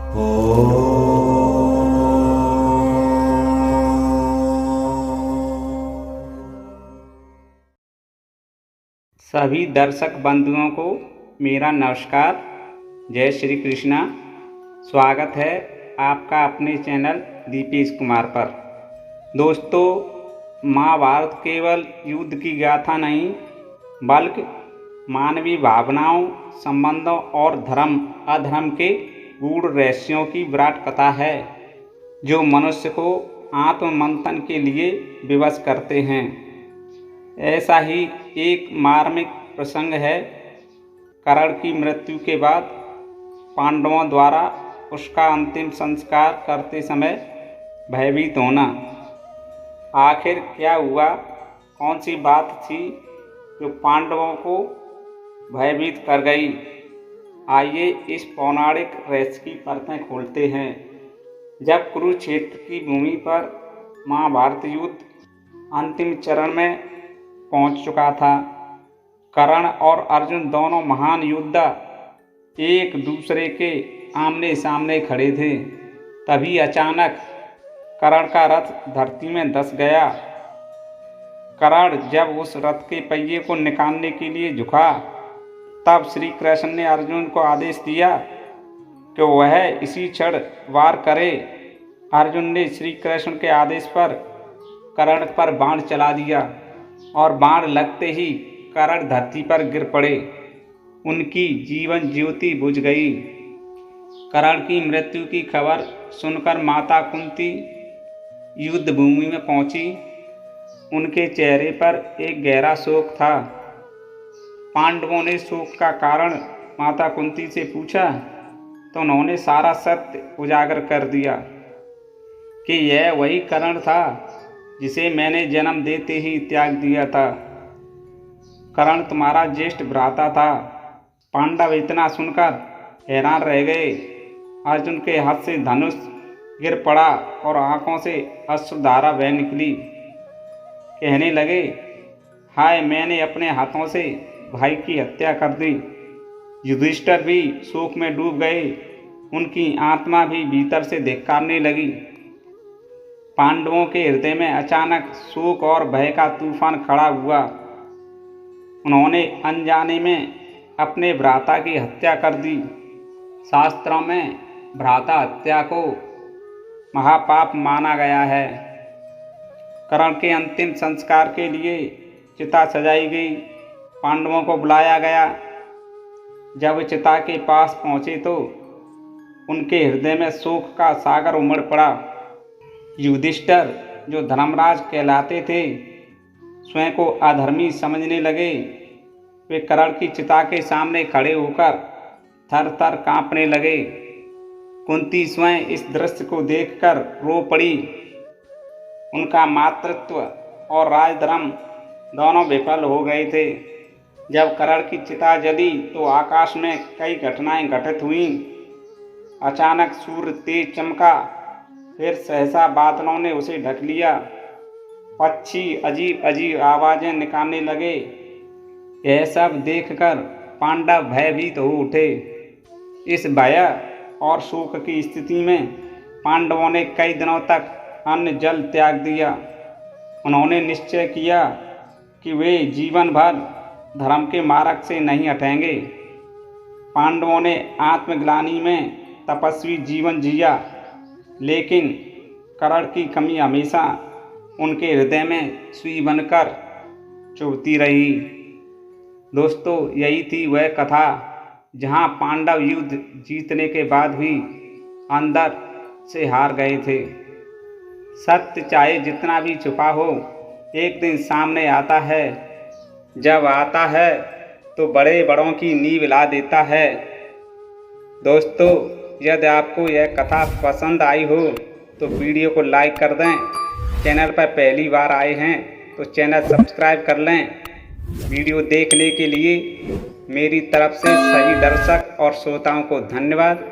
सभी दर्शक बंधुओं को मेरा नमस्कार। जय श्री कृष्णा। स्वागत है आपका अपने चैनल दीपेश कुमार पर। दोस्तों, महाभारत केवल युद्ध की गाथा नहीं बल्कि मानवीय भावनाओं, संबंधों और धर्म अधर्म के गूढ़ रहस्यों की विराट कथा है, जो मनुष्य को आत्ममंथन के लिए विवश करते हैं। ऐसा ही एक मार्मिक प्रसंग है कर्ण की मृत्यु के बाद पांडवों द्वारा उसका अंतिम संस्कार करते समय भयभीत होना। आखिर क्या हुआ? कौन सी बात थी जो पांडवों को भयभीत कर गई? आइए इस पौराणिक रहस्य की परतें खोलते हैं। जब कुरुक्षेत्र की भूमि पर महाभारत युद्ध अंतिम चरण में पहुंच चुका था, कर्ण और अर्जुन दोनों महान योद्धा एक दूसरे के आमने सामने खड़े थे। तभी अचानक कर्ण का रथ धरती में धंस गया। कर्ण जब उस रथ के पहिए को निकालने के लिए झुका, तब श्री कृष्ण ने अर्जुन को आदेश दिया कि वह इसी क्षण वार करे। अर्जुन ने श्री कृष्ण के आदेश पर कर्ण पर बाण चला दिया और बाण लगते ही कर्ण धरती पर गिर पड़े। उनकी जीवन ज्योति बुझ गई। कर्ण की मृत्यु की खबर सुनकर माता कुंती युद्ध भूमि में पहुंची। उनके चेहरे पर एक गहरा शोक था। पांडवों ने शोक का कारण माता कुंती से पूछा तो उन्होंने सारा सत्य उजागर कर दिया कि यह वही कर्ण था जिसे मैंने जन्म देते ही त्याग दिया था। कर्ण तुम्हारा ज्येष्ठ भ्राता था। पांडव इतना सुनकर हैरान रह गए। अर्जुन के हाथ से धनुष गिर पड़ा और आंखों से अश्रुधारा बह निकली। कहने लगे, हाय, मैंने अपने हाथों से भाई की हत्या कर दी। युधिष्ठिर भी शोक में डूब गए। उनकी आत्मा भी भीतर से धिक्कारने लगी। पांडवों के हृदय में अचानक शोक और भय का तूफान खड़ा हुआ। उन्होंने अनजाने में अपने भ्राता की हत्या कर दी। शास्त्रों में भ्राता हत्या को महापाप माना गया है। कर्ण के अंतिम संस्कार के लिए चिता सजाई गई। पांडवों को बुलाया गया। जब चिता के पास पहुंचे तो उनके हृदय में शोक का सागर उमड़ पड़ा। युधिष्ठिर, जो धर्मराज कहलाते थे, स्वयं को अधर्मी समझने लगे। वे कर्ण की चिता के सामने खड़े होकर थर थर कांपने लगे। कुंती स्वयं इस दृश्य को देखकर रो पड़ी। उनका मातृत्व और राजधर्म दोनों विफल हो गए थे। जब कर्ण की चिता जली तो आकाश में कई घटनाएं घटित हुईं। अचानक सूर्य तेज चमका, फिर सहसा बादलों ने उसे ढक लिया। पक्षी अजीब अजीब आवाजें निकालने लगे। यह सब देखकर पांडव भयभीत हो उठे। इस भय और शोक की स्थिति में पांडवों ने कई दिनों तक अन्न जल त्याग दिया। उन्होंने निश्चय किया कि वे जीवन भर धर्म के मार्ग से नहीं हटेंगे। पांडवों ने आत्मग्लानि में तपस्वी जीवन जिया, लेकिन कर्ण की कमी हमेशा उनके हृदय में सुई बनकर चुभती रही। दोस्तों, यही थी वह कथा जहां पांडव युद्ध जीतने के बाद भी अंदर से हार गए थे। सत्य चाहे जितना भी छुपा हो, एक दिन सामने आता है। जब आता है तो बड़े बड़ों की नींव हिला देता है। दोस्तों, यदि आपको यह कथा पसंद आई हो तो वीडियो को लाइक कर दें। चैनल पर पहली बार आए हैं तो चैनल सब्सक्राइब कर लें। वीडियो देखने के लिए मेरी तरफ से सभी दर्शक और श्रोताओं को धन्यवाद।